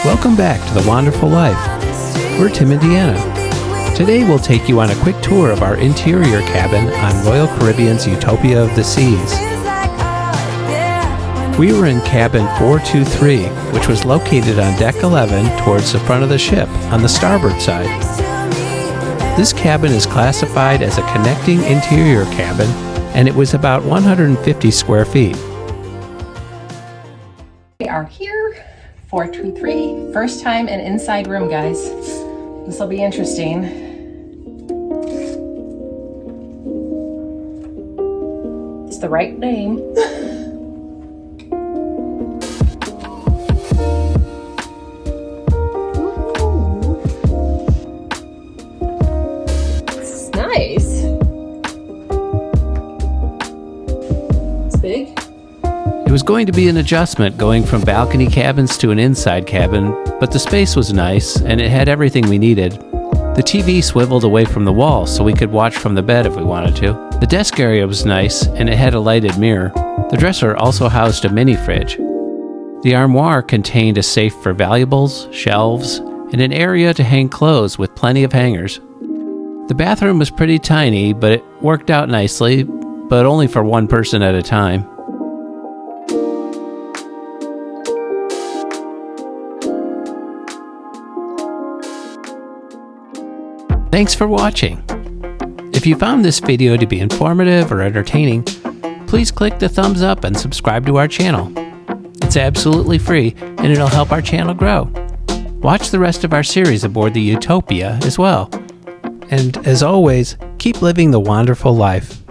Welcome back to The Wonderful Life. We're Tim and Deanna. Today we'll take you on a quick tour of our interior cabin on Royal Caribbean's Utopia of the Seas. We were in cabin 423, which was located on deck 11 towards the front of the ship on the starboard side. This cabin is classified as a connecting interior cabin, and it was about 150 square feet. We are here, 423, first time in inside room, guys. This will be interesting. It's the right name. This is nice. It's big. It was going to be an adjustment going from balcony cabins to an inside cabin, but the space was nice and it had everything we needed. The TV swiveled away from the wall so we could watch from the bed if we wanted to. The desk area was nice and it had a lighted mirror. The dresser also housed a mini fridge. The armoire contained a safe for valuables, shelves, and an area to hang clothes with plenty of hangers. The bathroom was pretty tiny, but it worked out nicely, but only for one person at a time. Thanks for watching. If you found this video to be informative or entertaining, please click the thumbs up and subscribe to our channel. It's absolutely free and it'll help our channel grow. Watch the rest of our series aboard the Utopia as well. And as always, keep living the wonderful life.